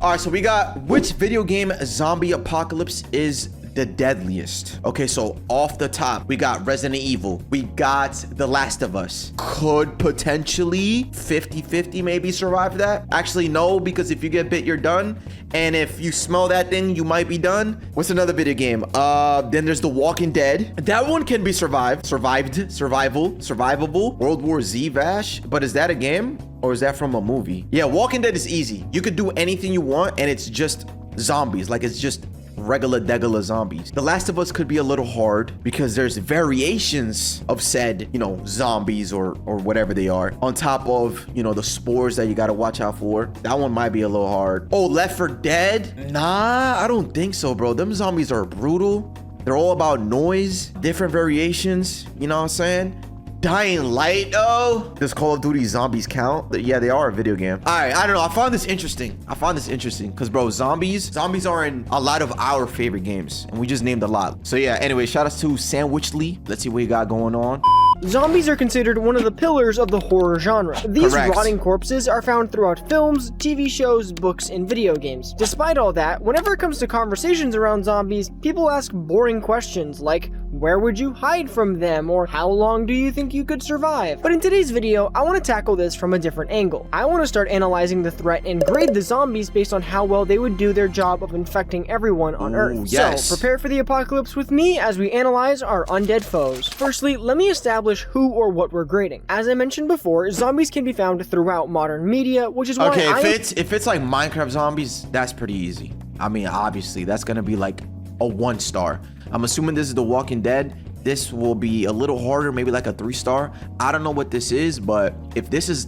All right, so we got which video game zombie apocalypse is the deadliest? Okay, so off the top, we got Resident Evil. We got The Last of Us. Could potentially 50-50 maybe survive that. Actually, no, because if you get bit, you're done. And if you smell that thing, you might be done. What's another video game? Then there's The Walking Dead. That one can be survivable. World War Z Vash. But is that a game? Or is that from a movie? Yeah, Walking Dead is easy. You could do anything you want and it's just zombies. Like it's just regular zombies. The Last of Us could be a little hard because there's variations of said, zombies or whatever they are on top of, the spores that you got to watch out for. That one might be a little hard. Oh, Left 4 Dead? Nah, I don't think so, bro. Them zombies are brutal. They're all about noise, different variations. You know what I'm saying? Dying Light, though. Does Call of Duty zombies count? Yeah, they are a video game. All right, I don't know. I found this interesting because, bro, zombies are in a lot of our favorite games, and we just named a lot. So yeah, anyway, shout out to Sandwichly. Let's see what you got going on. Zombies are considered one of the pillars of the horror genre. These rotting corpses are found throughout films, TV shows, books, and video games. Despite all that, whenever it comes to conversations around zombies, people ask boring questions like, where would you hide from them? Or how long do you think you could survive? But in today's video, I want to tackle this from a different angle. I want to start analyzing the threat and grade the zombies based on how well they would do their job of infecting everyone on Earth. Yes. So prepare for the apocalypse with me as we analyze our undead foes. Firstly, let me establish who or what we're grading. As I mentioned before, zombies can be found throughout modern media, which is why if it's like Minecraft zombies, that's pretty easy. I mean, obviously, that's gonna be like a 1-star. I'm assuming this is The Walking Dead. This will be a little harder, maybe like a 3-star. I don't know what this is, but if this is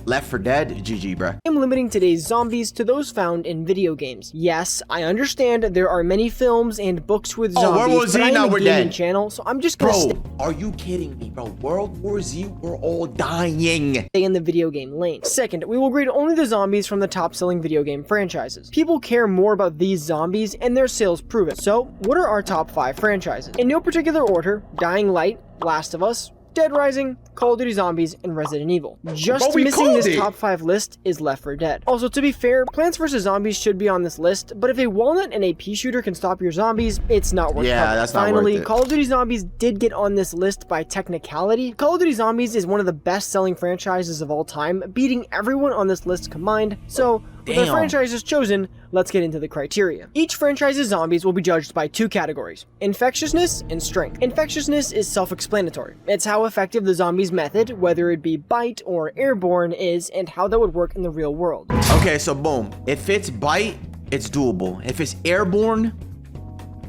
Left 4 Dead, GG, bruh. I'm limiting today's zombies to those found in video games. Yes, I understand there are many films and books with zombies, World War Z, but now I'm we're a gaming dead. channel, so I'm just gonna are you kidding me, bro? World War Z, we're all dying. Stay in the video game lane. Second, we will grade only the zombies from the top-selling video game franchises. People care more about these zombies, and their sales prove it. So, what are our top 5 franchises? In no particular order: Dying Light, Last of Us, Dead Rising, Call of Duty Zombies, and Resident Evil. Just missing this top 5 list is Left 4 Dead. Also, to be fair, Plants vs. Zombies should be on this list, but if a walnut and a pea shooter can stop your zombies, it's not worth it. Yeah, that's not Finally, worth it. Call of Duty Zombies did get on this list by technicality. Call of Duty Zombies is one of the best-selling franchises of all time, beating everyone on this list combined, so with the franchises chosen, let's get into the criteria. Each franchise's zombies will be judged by 2 categories: infectiousness and strength. Infectiousness is self-explanatory. It's how effective the zombie's method, whether it be bite or airborne, is, and how that would work in the real world. Okay, so boom. If it's bite, it's doable. If it's airborne,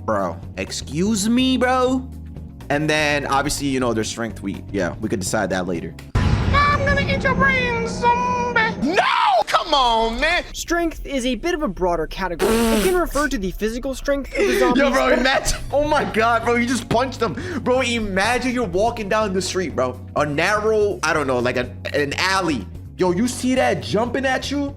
bro, excuse me, bro. And then obviously, their strength, we could decide that later. I'm gonna eat your brains, zombie. No! Come on, man. Strength is a bit of a broader category. It can refer to the physical strength of the zombies. Yo, bro, imagine. Oh my God, bro, you just punched them. Bro, imagine you're walking down the street, bro. A narrow, I don't know, like an alley. Yo, you see that jumping at you?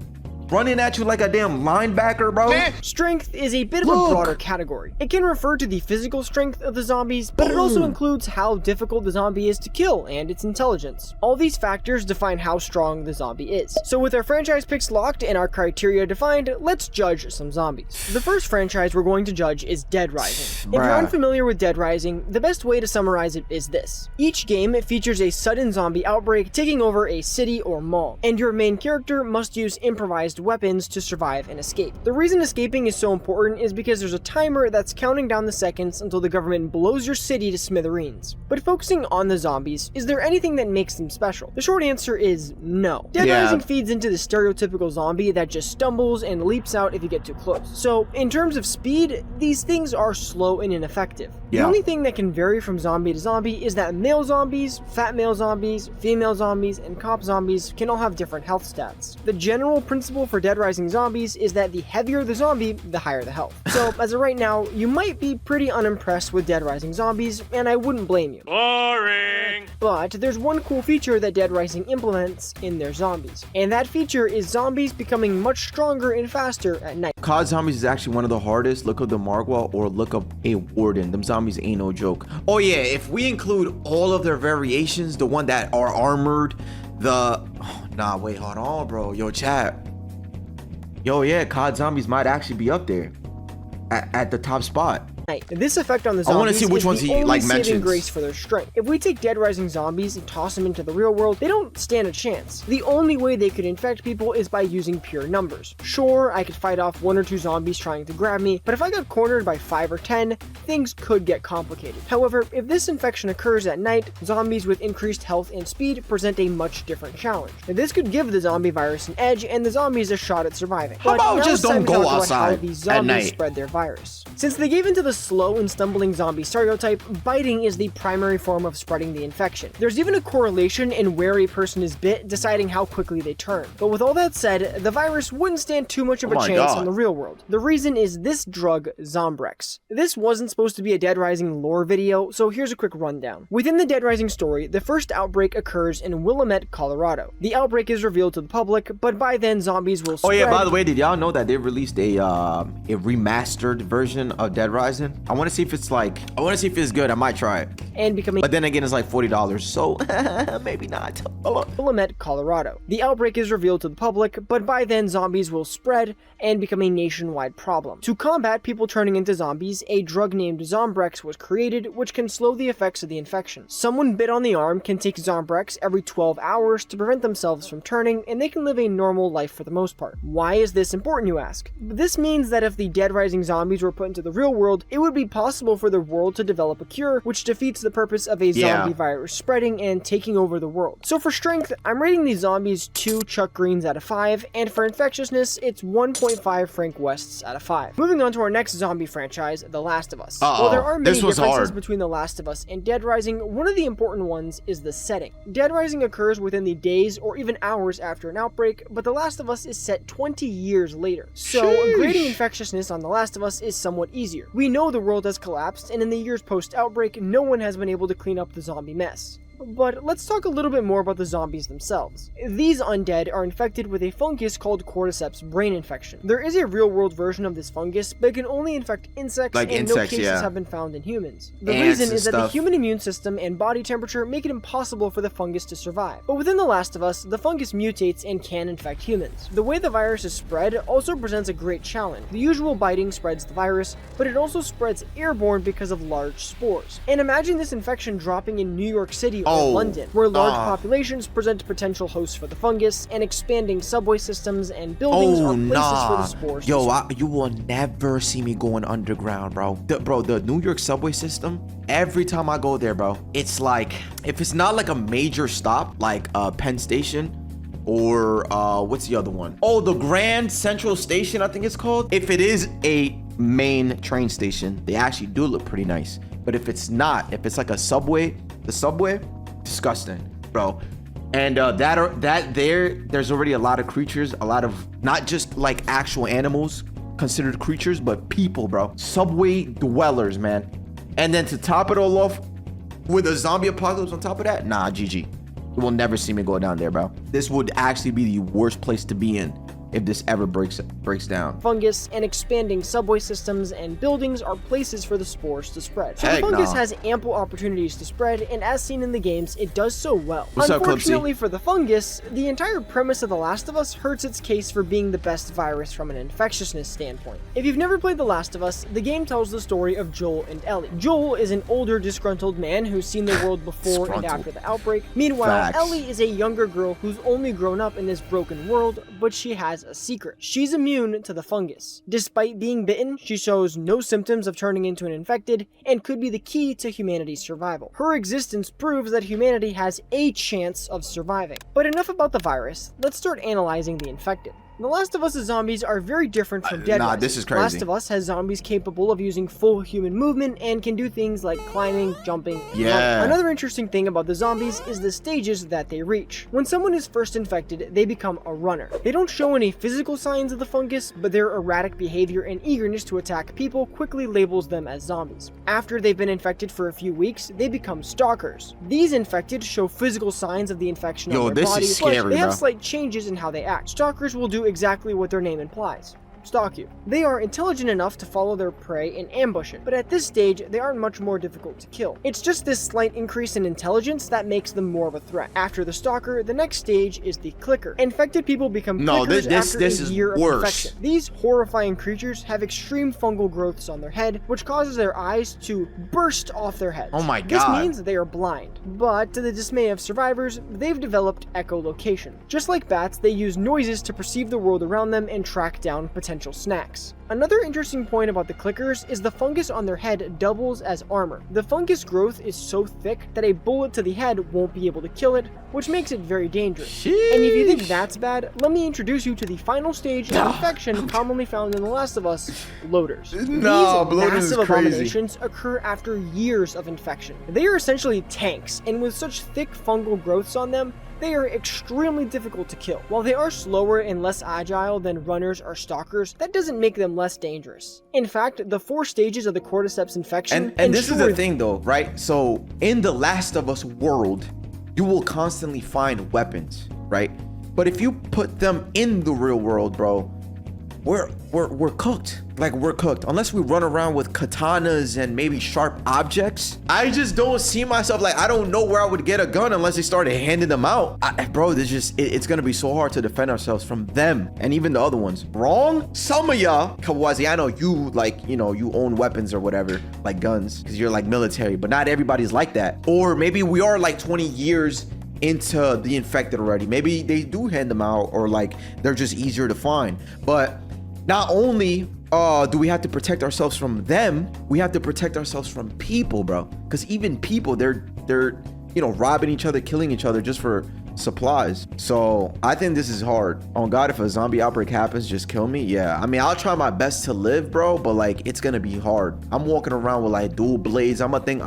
Running at you like a damn linebacker, bro. Strength is a bit of a broader category. It can refer to the physical strength of the zombies, but it also includes how difficult the zombie is to kill and its intelligence. All these factors define how strong the zombie is. So with our franchise picks locked and our criteria defined, let's judge some zombies. The first franchise we're going to judge is Dead Rising. If you're unfamiliar with Dead Rising, the best way to summarize it is this. Each game features a sudden zombie outbreak taking over a city or mall, and your main character must use improvised weapons to survive and escape. The reason escaping is so important is because there's a timer that's counting down the seconds until the government blows your city to smithereens. But focusing on the zombies, is there anything that makes them special? The short answer is no. Dead Rising feeds into the stereotypical zombie that just stumbles and leaps out if you get too close. So in terms of speed, these things are slow and ineffective. The only thing that can vary from zombie to zombie is that male zombies, fat male zombies, female zombies, and cop zombies can all have different health stats. The general principle for Dead Rising zombies is that the heavier the zombie, the higher the health. So as of right now, you might be pretty unimpressed with Dead Rising zombies, and I wouldn't blame you. Boring. But there's one cool feature that Dead Rising implements in their zombies, and that feature is zombies becoming much stronger and faster at night. COD Zombies is actually one of the hardest. Look up the Margwa or look up a Warden. Them zombies ain't no joke. Oh yeah, if we include all of their variations, the one that are armored, hold on, bro. Yo, chat. Yo, yeah, COD Zombies might actually be up there at the top spot. This effect on the I wanna zombies see which is ones the he, only like, saving mentions. grace for their strength. If we take Dead Rising zombies and toss them into the real world, they don't stand a chance. The only way they could infect people is by using pure numbers. Sure, I could fight off 1 or 2 zombies trying to grab me, but if I got cornered by 5 or 10, things could get complicated. However, if this infection occurs at night, zombies with increased health and speed present a much different challenge. This could give the zombie virus an edge and the zombies a shot at surviving. How about now just it's time don't to go talk about outside how these at zombies night? spread their virus. Since they gave into the slow and stumbling zombie stereotype, biting is the primary form of spreading the infection. There's even a correlation in where a person is bit deciding how quickly they turn. But with all that said, the virus wouldn't stand too much of a my chance God. in the real world. The reason is this drug, Zombrex. This wasn't supposed to be a Dead Rising lore video, so here's a quick rundown. Within the Dead Rising story, the first outbreak occurs in Willamette, Colorado. The outbreak is revealed to the public, but by then zombies will Oh spread. yeah, by the way, did y'all know that they released a remastered version of Dead Rising? I want to see if it's like, I want to see if it's good. I might try it. And becoming But then again, it's like $40, so maybe not. Willamette, Colorado. The outbreak is revealed to the public, but by then zombies will spread and become a nationwide problem. To combat people turning into zombies, a drug named Zombrex was created, which can slow the effects of the infection. Someone bit on the arm can take Zombrex every 12 hours to prevent themselves from turning, and they can live a normal life for the most part. Why is this important, you ask? This means that if the Dead Rising zombies were put into the real world, it would be possible for the world to develop a cure, which defeats the purpose of a zombie virus spreading and taking over the world. So for strength, I'm rating these zombies 2 Chuck Greens out of 5, and for infectiousness, it's 1.5 Frank Wests out of 5. Moving on to our next zombie franchise, The Last of Us. While there are many This was differences hard. between The Last of Us and Dead Rising, one of the important ones is the setting. Dead Rising occurs within the days or even hours after an outbreak, but The Last of Us is set 20 years later. So grading infectiousness on The Last of Us is somewhat easier. We know the world has collapsed, and in the years post-outbreak, no one has been able to clean up the zombie mess. But let's talk a little bit more about the zombies themselves. These undead are infected with a fungus called cordyceps brain infection. There is a real-world version of this fungus, but it can only infect insects, Like and insects, no cases yeah. have been found in humans. The Ants reason and is that the stuff. human immune system and body temperature make it impossible for the fungus to survive. But within The Last of Us, the fungus mutates and can infect humans. The way the virus is spread also presents a great challenge. The usual biting spreads the virus, but it also spreads airborne because of large spores. And imagine this infection dropping in New York City or London, where large populations present potential hosts for the fungus, and expanding subway systems and buildings are places for the spores. Yo, you will never see me going underground, bro. The New York subway system, every time I go there, bro, it's like, if it's not like a major stop, like Penn Station, or what's the other one? Oh, the Grand Central Station, I think it's called. If it is a main train station, they actually do look pretty nice. But if it's not, if it's like a subway, the subway, disgusting, bro. And there's already a lot of creatures, a lot of not just like actual animals considered creatures, but people, bro. Subway dwellers, man. And then to top it all off with a zombie apocalypse on top of that, nah, GG. You will never see me go down there, bro. This would actually be the worst place to be in if this ever breaks down. Fungus and expanding subway systems and buildings are places for the spores to spread. So the Heck fungus nah. has ample opportunities to spread, and as seen in the games, it does so well. What's up, Clipsy? Unfortunately for the fungus, the entire premise of The Last of Us hurts its case for being the best virus from an infectiousness standpoint. If you've never played The Last of Us, the game tells the story of Joel and Ellie. Joel is an older, disgruntled man who's seen the world before and after the outbreak. Meanwhile, Facts. Ellie is a younger girl who's only grown up in this broken world, but she has a secret. She's immune to the fungus. Despite being bitten, she shows no symptoms of turning into an infected and could be the key to humanity's survival. Her existence proves that humanity has a chance of surviving. But enough about the virus, let's start analyzing the infected. The Last of Us's zombies are very different from Dead Rising. this is crazy. Last of Us has zombies capable of using full human movement and can do things like climbing, jumping, and Yeah. running. Another interesting thing about the zombies is the stages that they reach. When someone is first infected, they become a runner. They don't show any physical signs of the fungus, but their erratic behavior and eagerness to attack people quickly labels them as zombies. After they've been infected for a few weeks, they become stalkers. These infected show physical signs of the infection on their this is body, scary, but they have bro. slight changes in how they act. Stalkers will do exactly what their name implies. stalk you. They are intelligent enough to follow their prey and ambush it, but at this stage, they aren't much more difficult to kill. It's just this slight increase in intelligence that makes them more of a threat. After the stalker, the next stage is the clicker. Infected people become clickers after a year of infection. These horrifying creatures have extreme fungal growths on their head, which causes their eyes to burst off their heads. Oh my god. This means they are blind, but to the dismay of survivors, they've developed echolocation. Just like bats, they use noises to perceive the world around them and track down potential snacks. Another interesting point about the clickers is the fungus on their head doubles as armor. The fungus growth is so thick that a bullet to the head won't be able to kill it, which makes it very dangerous. Sheesh. And if you think that's bad, let me introduce you to the final stage of infection commonly found in The Last of Us, bloaters. No, These bloaters massive is crazy. abominations occur after years of infection. They are essentially tanks, and with such thick fungal growths on them, they are extremely difficult to kill. While they are slower and less agile than runners or stalkers, that doesn't make them less dangerous. In fact, the 4 stages of the cordyceps infection And this is the thing though, right? So in the Last of Us world, you will constantly find weapons, right? But if you put them in the real world, bro, we're cooked. Like, we're cooked. Unless we run around with katanas and maybe sharp objects. I just don't see myself, like, I don't know where I would get a gun unless they started handing them out. Bro, this just, it's gonna be so hard to defend ourselves from them and even the other ones. Wrong? Some of y'all, Kawazi, I know you, like, you know, you own weapons or whatever, like guns, because you're like military, but not everybody's like that. Or maybe we are like 20 years into the infected already. Maybe they do hand them out, or like they're just easier to find. But not only do we have to protect ourselves from them, we have to protect ourselves from people, bro. Because even people, they're you know, robbing each other, killing each other just for supplies. So I think this is hard. On God, if a zombie outbreak happens, just kill me. Yeah, I mean, I'll try my best to live, bro, but like, it's gonna be hard. I'm walking around with like dual blades. I'm gonna think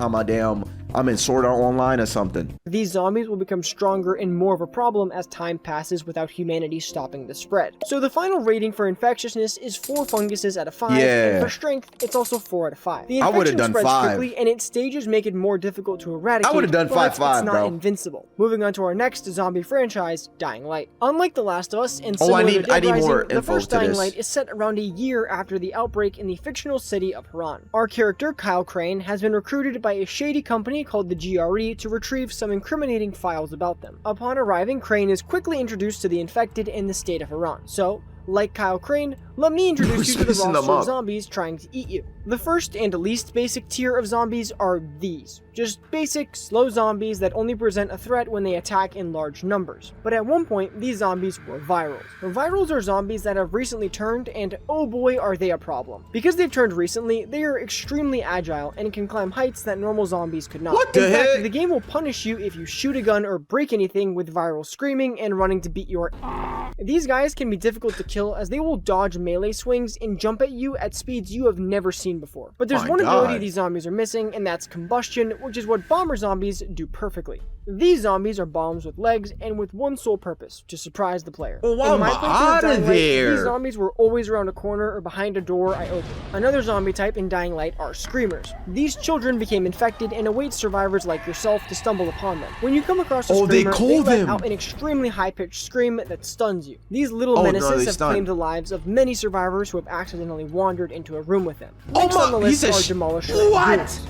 I'm in Sword Art Online or something. These zombies will become stronger and more of a problem as time passes without humanity stopping the spread. So the final rating for infectiousness is 4 funguses out of 5, and for strength, it's also 4 out of 5. The infection spreads quickly, and its stages make it more difficult to eradicate. I would have done 5-5, it's not invincible. Moving on to our next zombie franchise, Dying Light. Unlike The Last of Us and similar to Dead Rising, the first Dying Light is set around a year after the outbreak in the fictional city of Haran. Our character, Kyle Crane, has been recruited by a shady company called the GRE to retrieve some incriminating files about them. Upon arriving, Crane is quickly introduced to the infected in the state of Haran. So, like Kyle Crane, let me introduce you to the roster of zombies trying to eat you. The first and least basic tier of zombies are these. Just basic, slow zombies that only present a threat when they attack in large numbers. But at one point, these zombies were virals. Virals are zombies that have recently turned, and oh boy are they a problem. Because they've turned recently, they are extremely agile and can climb heights that normal zombies could not. What the heck? heck? The game will punish you if you shoot a gun or break anything with viral screaming and running to beat your These guys can be difficult to kill as they will dodge melee swings and jump at you at speeds you have never seen before. But there's one ability these zombies are missing, and that's combustion, which is what bomber zombies do perfectly. These zombies are bombs with legs and with one sole purpose, to surprise the player. Oh, I'm out of there. These zombies were always around a corner or behind a door I opened. Another zombie type in Dying Light are screamers. These children became infected and await survivors like yourself to stumble upon them. When you come across a screamer, they let out an extremely high-pitched scream that stuns you. These little menaces have claimed the lives of many survivors who have accidentally wandered into a room with them. Next on the list are Demolisher. What?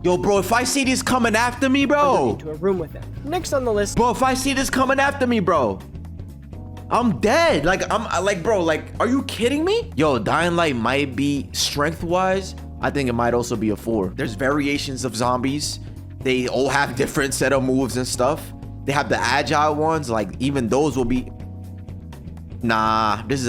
Yo, bro, if I see this coming after me, bro. Into a room with them. Next on the list, bro, if I see this coming after me, bro, I'm dead. Like, bro, like, are you kidding me? Yo, Dying Light might be strength-wise. I think it might also be a 4. There's variations of zombies. They all have different set of moves and stuff. They have the agile ones. Like, even those will be. Nah, this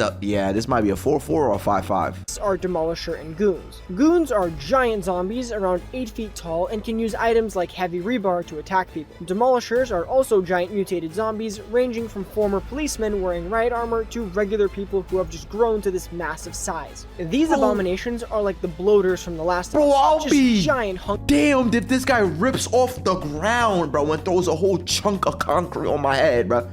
might be a 4-4 or a 5-5. Are Demolisher and Goons. Goons are giant zombies around 8 feet tall and can use items like heavy rebar to attack people. Demolishers are also giant mutated zombies ranging from former policemen wearing riot armor to regular people who have just grown to this massive size. These abominations are like the bloaters from The Last of Us. Bro, I'll be giant damned if this guy rips off the ground, bro, and throws a whole chunk of concrete on my head, bro.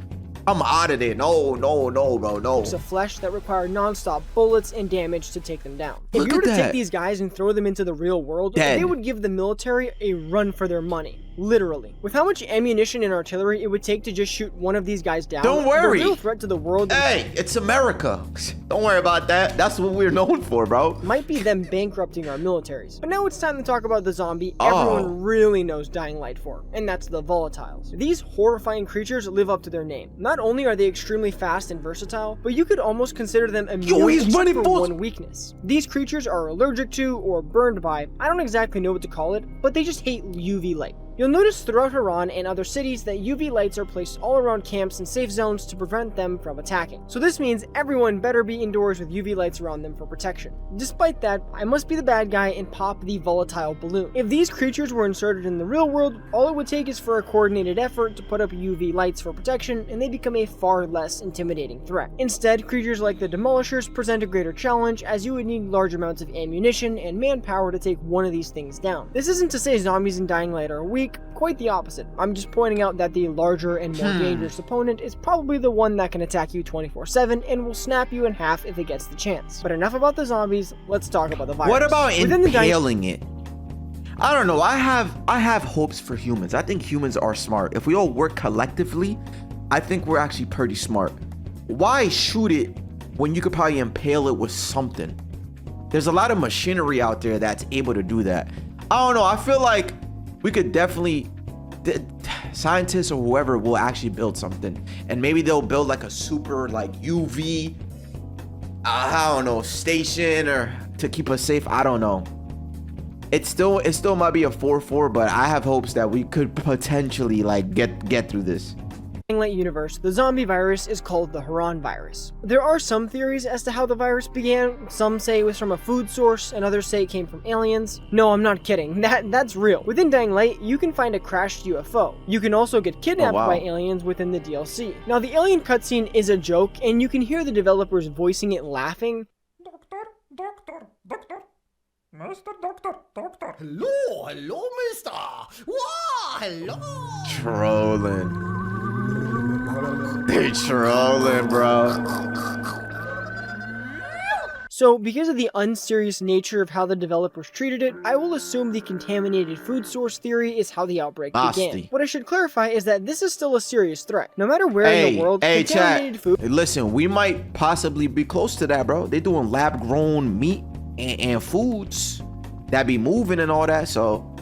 I'm out of there. No, bro, no. Of flesh that require non-stop bullets and damage to take them down. If you were to take these guys and throw them into the real world, they would give the military a run for their money. literally. With how much ammunition and artillery it would take to just shoot one of these guys down, Don't worry. the real threat to the world Hey, it's America. Don't worry about that. That's what we're known for, bro. might be them bankrupting our militaries. But now it's time to talk about the zombie Oh. everyone really knows Dying Light for, and that's the volatiles. These horrifying creatures live up to their name. Not only are they extremely fast and versatile, but you could almost consider them immune he's except running for full- one weakness. These creatures are allergic to or burned by, I don't exactly know what to call it, but they just hate UV light. You'll notice throughout Haran and other cities that UV lights are placed all around camps and safe zones to prevent them from attacking. So this means everyone better be indoors with UV lights around them for protection. Despite that, I must be the bad guy and pop the volatile balloon. If these creatures were inserted in the real world, all it would take is for a coordinated effort to put up UV lights for protection, and they become a far less intimidating threat. Instead, creatures like the Demolishers present a greater challenge, as you would need large amounts of ammunition and manpower to take one of these things down. This isn't to say zombies in Dying Light are weak, quite the opposite. I'm just pointing out that the larger and more dangerous opponent is probably the one that can attack you 24/7 and will snap you in half if it gets the chance. But enough about the zombies, let's talk about the virus. What about Within the impaling it? I don't know. I have hopes for humans. I think humans are smart. If we all work collectively, I think we're actually pretty smart. Why shoot it when you could probably impale it with something? There's a lot of machinery out there that's able to do that. I don't know. I feel like we could definitely, scientists or whoever will actually build something, and maybe they'll build like a super like UV, I don't know, station or to keep us safe. I don't know. It still might be a 4-4, but I have hopes that we could potentially like get through this. Light universe, the zombie virus is called the Haran virus. There are some theories as to how the virus began. Some say it was from a food source, and others say it came from aliens. No, I'm not kidding. That's real. Within Dying Light, you can find a crashed UFO. You can also get kidnapped by aliens within the DLC. Now, the alien cutscene is a joke, and you can hear the developers voicing it laughing. Doctor, Mr. Doctor. Hello, mister. Wow, hello. Trolling. They're trolling, bro. So, because of the unserious nature of how the developers treated it, I will assume the contaminated food source theory is how the outbreak began. What I should clarify is that this is still a serious threat. No matter where in the world, contaminated food... Hey, listen, we might possibly be close to that, bro. They're doing lab-grown meat and foods that be moving and all that, so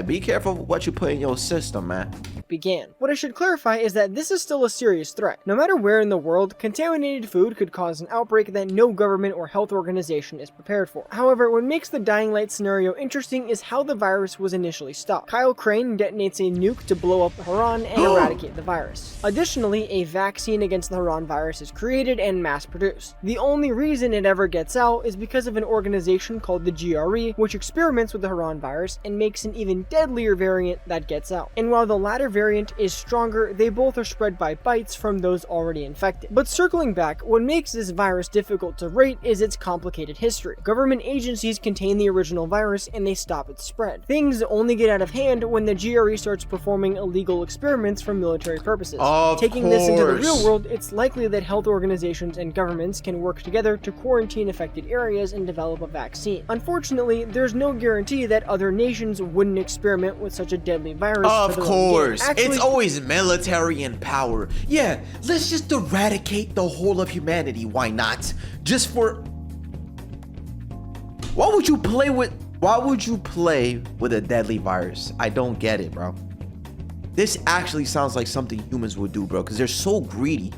be careful what you put in your system, man. Began. What I should clarify is that this is still a serious threat. No matter where in the world, contaminated food could cause an outbreak that no government or health organization is prepared for. However, what makes the Dying Light scenario interesting is how the virus was initially stopped. Kyle Crane detonates a nuke to blow up Haran and eradicate the virus. Additionally, a vaccine against the Haran virus is created and mass-produced. The only reason it ever gets out is because of an organization called the GRE, which experiments with the Haran virus and makes an even deadlier variant that gets out. And while the latter variant is stronger, they both are spread by bites from those already infected. But circling back, what makes this virus difficult to rate is its complicated history. Government agencies contain the original virus and they stop its spread. Things only get out of hand when the GRE starts performing illegal experiments for military purposes. Taking this into the real world, it's likely that health organizations and governments can work together to quarantine affected areas and develop a vaccine. Unfortunately, there's no guarantee that other nations wouldn't experiment with such a deadly virus. Of course. It's always military and power. Yeah, let's just eradicate the whole of humanity. Why not? Just for... Why would you play with a deadly virus? I don't get it, bro. This actually sounds like something humans would do, bro, because they're so greedy.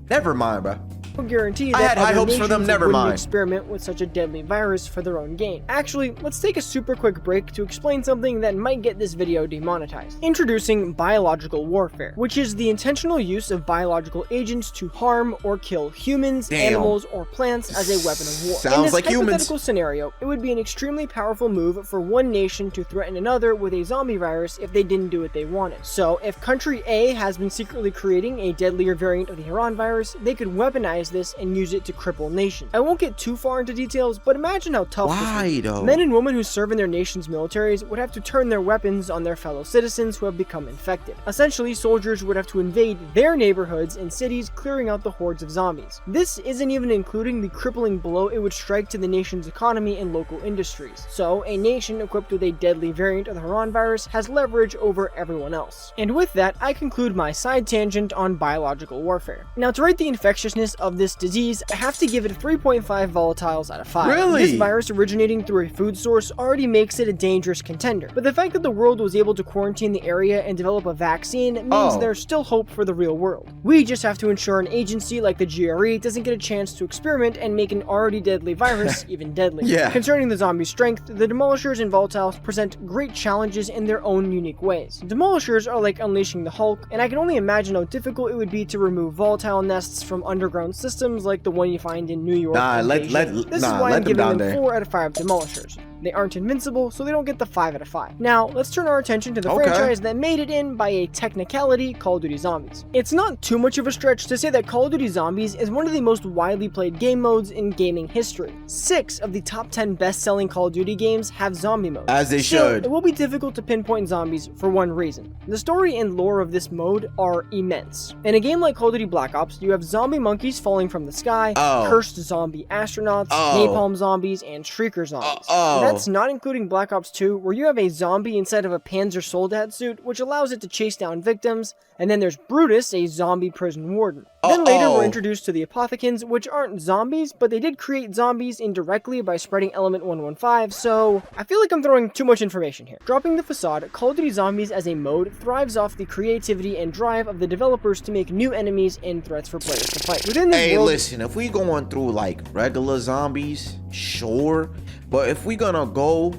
Never mind, bro. Guarantee that I had high hopes for them, never mind. Experiment with such a deadly virus for their own gain. Actually, let's take a super quick break to explain something that might get this video demonetized. Introducing biological warfare, which is the intentional use of biological agents to harm or kill humans, animals, or plants as a weapon of war. Sounds like humans. In this hypothetical scenario, it would be an extremely powerful move for one nation to threaten another with a zombie virus if they didn't do what they wanted. So, if country A has been secretly creating a deadlier variant of the Haran virus, they could weaponize utilize this and use it to cripple nations. I won't get too far into details, but imagine how tough this would be. though? Men and women who serve in their nation's militaries would have to turn their weapons on their fellow citizens who have become infected. Essentially, soldiers would have to invade their neighborhoods and cities, clearing out the hordes of zombies. This isn't even including the crippling blow it would strike to the nation's economy and local industries. So, a nation equipped with a deadly variant of the Haran virus has leverage over everyone else. And with that, I conclude my side tangent on biological warfare. Now, to rate the infectiousness of this disease, I have to give it 3.5 volatiles out of 5. Really? This virus originating through a food source already makes it a dangerous contender, but the fact that the world was able to quarantine the area and develop a vaccine means there's still hope for the real world. We just have to ensure an agency like the GRE doesn't get a chance to experiment and make an already deadly virus even deadlier. Yeah. Concerning the zombie strength, the Demolishers and Volatiles present great challenges in their own unique ways. Demolishers are like unleashing the Hulk, and I can only imagine how difficult it would be to remove volatile nests from underground systems like the one you find in New York. This is why I'm giving them 4 out of 5 Demolishers. They aren't invincible, so they don't get the 5 out of 5. Now, let's turn our attention to the franchise that made it in by a technicality, Call of Duty Zombies. It's not too much of a stretch to say that Call of Duty Zombies is one of the most widely played game modes in gaming history. 6 of the top 10 best-selling Call of Duty games have zombie modes. As they Still, should. it will be difficult to pinpoint zombies for one reason. The story and lore of this mode are immense. In a game like Call of Duty Black Ops, you have zombie monkeys falling from the sky, cursed zombie astronauts, napalm zombies, and shrieker zombies. That's not including Black Ops 2, where you have a zombie inside of a Panzer Soldat suit, which allows it to chase down victims, and then there's Brutus, a zombie prison warden. Then later we're introduced to the Apothicons, which aren't zombies, but they did create zombies indirectly by spreading Element 115, so I feel like I'm throwing too much information here. Dropping the facade, Call of Duty Zombies as a mode thrives off the creativity and drive of the developers to make new enemies and threats for players to fight. Within this world, Listen, if we going through like regular zombies, sure, but if we gonna go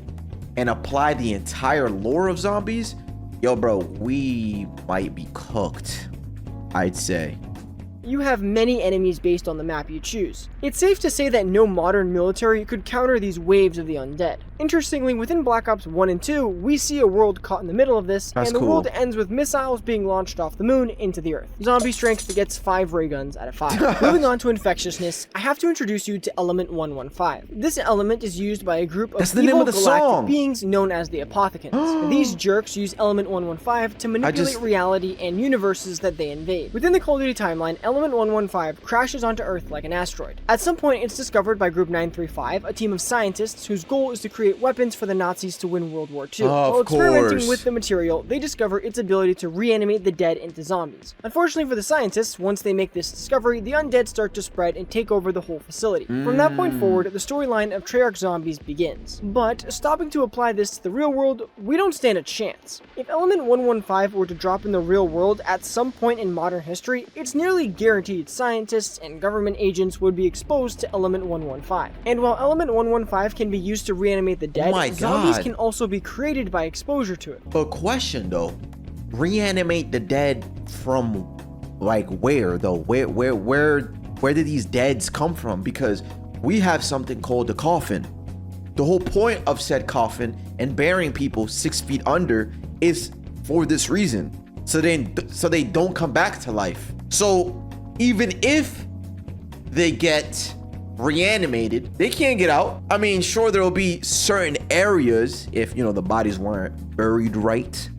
and apply the entire lore of zombies, yo bro, we might be cooked, I'd say. You have many enemies based on the map you choose. It's safe to say that no modern military could counter these waves of the undead. Interestingly, within Black Ops 1 and 2, we see a world caught in the middle of this, and the world ends with missiles being launched off the moon into the earth. Zombie strength gets 5 ray guns out of 5. Moving on to infectiousness, I have to introduce you to Element 115. This element is used by a group of evil galactic beings known as the Apothicons. These jerks use Element 115 to manipulate reality and universes that they invade. Within the Call of Duty timeline, Element 115 crashes onto Earth like an asteroid. At some point, it's discovered by Group 935, a team of scientists whose goal is to create weapons for the Nazis to win World War II. While experimenting with the material, they discover its ability to reanimate the dead into zombies. Unfortunately for the scientists, once they make this discovery, the undead start to spread and take over the whole facility. From that point forward, the storyline of Treyarch Zombies begins. But, stopping to apply this to the real world, we don't stand a chance. If Element 115 were to drop in the real world at some point in modern history, it's nearly guaranteed scientists and government agents would be exposed to Element 115. And while Element 115 can be used to reanimate the dead, zombies can also be created by exposure to it. But question though, reanimate the dead from like where though? Where did these deads come from? Because we have something called a coffin. The whole point of said coffin and burying people 6 feet under is for this reason, so they don't come back to life. So even if they get reanimated, they can't get out. I mean, sure, there will be certain areas if, you know, the bodies weren't buried right,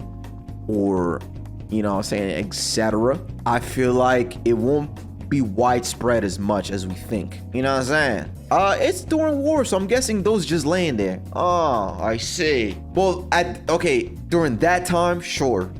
or, you know what I'm saying, etc. I feel like it won't be widespread as much as we think. You know what I'm saying? It's during war, so I'm guessing those just laying there. Oh, I see. Well, during that time, sure.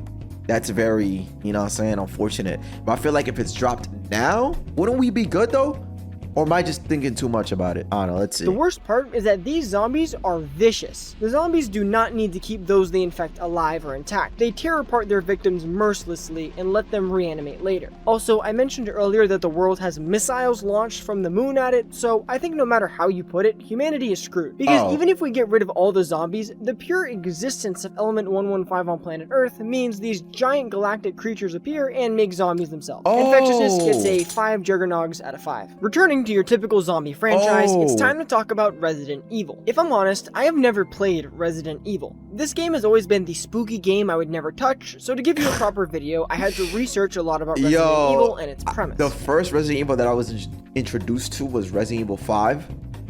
That's very, you know what I'm saying, unfortunate. But I feel like if it's dropped now, wouldn't we be good though? Or am I just thinking too much about it? I don't know, let's see. The worst part is that these zombies are vicious. The zombies do not need to keep those they infect alive or intact. They tear apart their victims mercilessly and let them reanimate later. Also, I mentioned earlier that the world has missiles launched from the moon at it, so I think no matter how you put it, humanity is screwed. Because even if we get rid of all the zombies, the pure existence of Element 115 on planet Earth means these giant galactic creatures appear and make zombies themselves. Infectiousness gets a 5 Juggernogs out of 5. Returning returning to your typical zombie franchise, it's Oh. time to talk about Resident Evil. If I'm honest, I have never played Resident Evil. This game has always been the spooky game I would never touch, so to give you a proper video, I had to research a lot about Resident Evil and its premise. The first Resident Evil that I was introduced to was Resident Evil 5.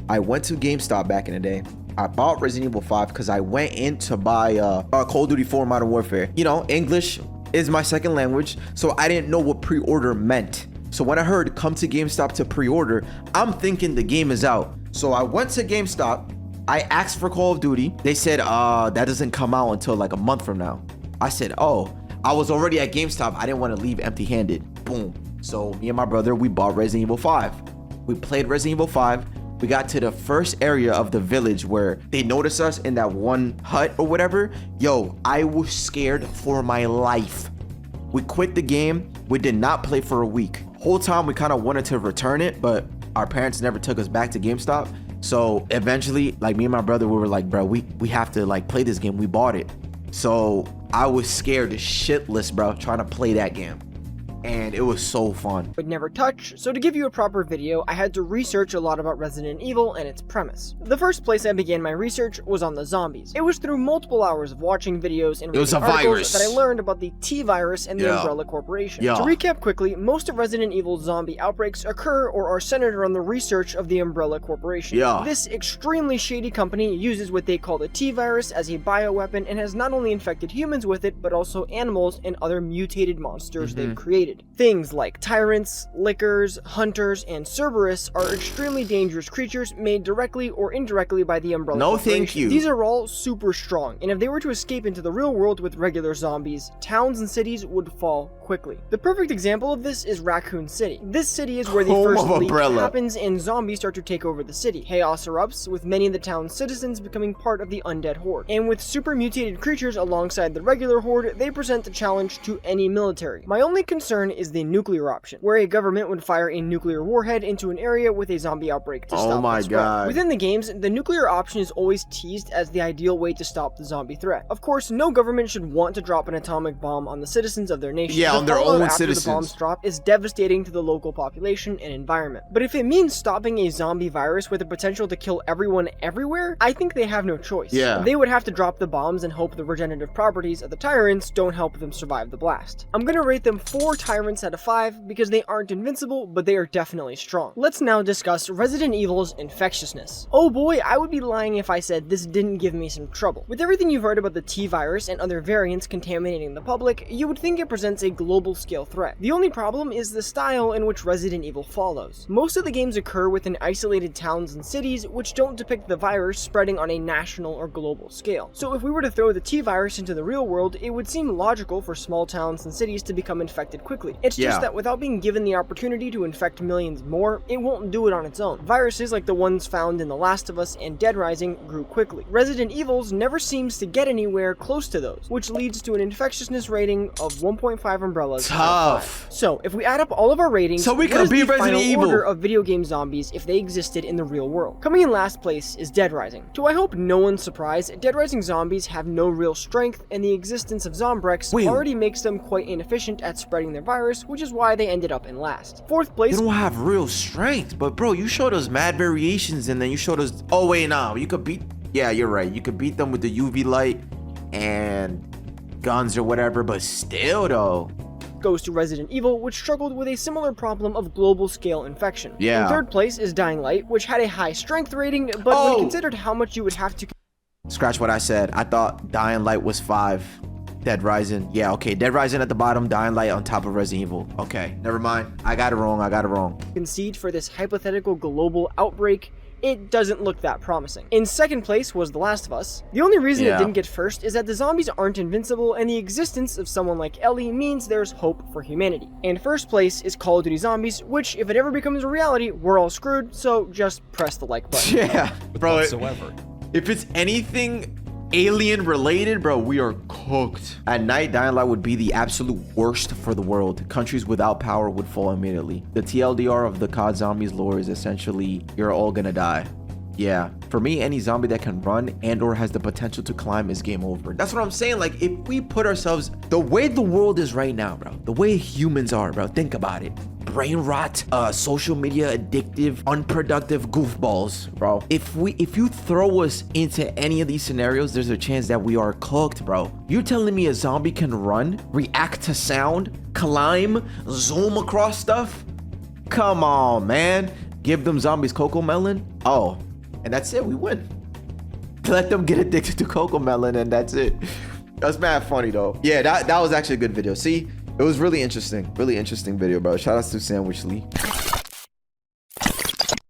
I went to GameStop back in the day. I bought Resident Evil 5 because I went in to buy Call of Duty 4 Modern Warfare. You know, English is my second language, so I didn't know what pre-order meant. So when I heard come to GameStop to pre-order, I'm thinking the game is out. So I went to GameStop, I asked for Call of Duty. They said, that doesn't come out until like a month from now. I said, oh, I was already at GameStop. I didn't want to leave empty-handed. Boom. So me and my brother, we bought Resident Evil 5. We played Resident Evil 5. We got to the first area of the village where they noticed us in that one hut or whatever. Yo, I was scared for my life. We quit the game. We did not play for a week. Whole time we kind of wanted to return it, but our parents never took us back to GameStop. So eventually, like me and my brother, we were like, bro, we have to like play this game. We bought it. So I was scared shitless, bro, trying to play that game. And it was so fun. Would never touch, so to give you a proper video, I had to research a lot about Resident Evil and its premise. The first place I began my research was on the zombies. It was through multiple hours of watching videos and reading articles that I learned about the T-Virus and the Umbrella Corporation. To recap quickly, most of Resident Evil's zombie outbreaks occur or are centered around the research of the Umbrella Corporation. This extremely shady company uses what they call the T-Virus as a bioweapon and has not only infected humans with it, but also animals and other mutated monsters they've created. Things like tyrants, lickers, hunters, and Cerberus are extremely dangerous creatures made directly or indirectly by the Umbrella Corporation. Thank you. These are all super strong, and if they were to escape into the real world with regular zombies, towns and cities would fall quickly. The perfect example of this is Raccoon City. This city is where the first leak happens and zombies start to take over the city. Chaos erupts, with many of the town's citizens becoming part of the undead horde. And with super mutated creatures alongside the regular horde, they present a challenge to any military. My only concern is the nuclear option, where a government would fire a nuclear warhead into an area with a zombie outbreak to stop the spread. Within the games, the nuclear option is always teased as the ideal way to stop the zombie threat. Of course, no government should want to drop an atomic bomb on the citizens of their nation. On their own citizens. The bombs drop is devastating to the local population and environment. But if it means stopping a zombie virus with the potential to kill everyone everywhere, I think they have no choice. They would have to drop the bombs and hope the regenerative properties of the tyrants don't help them survive the blast. I'm gonna rate them 4 tyrants out of 5 because they aren't invincible, but they are definitely strong. Let's now discuss Resident Evil's infectiousness. Oh boy, I would be lying if I said this didn't give me some trouble. With everything you've heard about the T-Virus and other variants contaminating the public, you would think it presents a global scale threat. The only problem is the style in which Resident Evil follows. Most of the games occur within isolated towns and cities which don't depict the virus spreading on a national or global scale. So if we were to throw the T-Virus into the real world, it would seem logical for small towns and cities to become infected quickly. It's just that without being given the opportunity to infect millions more, it won't do it on its own. Viruses like the ones found in The Last of Us and Dead Rising grew quickly. Resident Evil's never seems to get anywhere close to those, which leads to an infectiousness rating of 1.5 umbrellas. Tough. So if we add up all of our ratings, so we could be Resident Evil order of video game zombies if they existed in the real world. Coming in last place is Dead Rising. To I hope no one's surprised, Dead Rising zombies have no real strength, and the existence of Zombrex already makes them quite inefficient at spreading their virus, which is why they ended up in last. Fourth place. They don't have real strength, but bro, you showed us mad variations, and then you showed us. Oh wait, no, you could beat. Yeah, you're right. You could beat them with the UV light and guns or whatever, but still though. Goes to Resident Evil, which struggled with a similar problem of global scale infection. In third place is Dying Light, which had a high strength rating, but when considered how much you would have to. Scratch what I said. I thought Dying Light was 5. Dead Rising. Yeah, okay. Dead Rising at the bottom, Dying Light on top of Resident Evil. Okay, never mind. I got it wrong. Concede for this hypothetical global outbreak, it doesn't look that promising. In second place was The Last of Us. The only reason it didn't get first is that the zombies aren't invincible, and the existence of someone like Ellie means there's hope for humanity. And first place is Call of Duty Zombies, which if it ever becomes a reality, we're all screwed, so just press the like button. Yeah, bro. If it's anything alien related, bro, we are cooked. At night, Dying Light would be the absolute worst for the world. Countries without power would fall immediately. The TLDR of the COD Zombies lore is essentially, you're all gonna die. Yeah, for me, any zombie that can run and or has the potential to climb is game over. That's what I'm saying. Like, if we put ourselves the way the world is right now, bro, the way humans are, bro, think about it. brain rot, social media addictive, unproductive goofballs, bro. If you throw us into any of these scenarios, there's a chance that we are cooked, bro. You're telling me a zombie can run, react to sound, climb, zoom across stuff? Come on, man. Give them zombies Cocoa Melon? Oh, and that's it. We win. Let them get addicted to Cocoa Melon, and that's it. That's mad funny, though. Yeah, that was actually a good video. See, it was really interesting. Really interesting video, bro. Shout out to Sandwich Lee.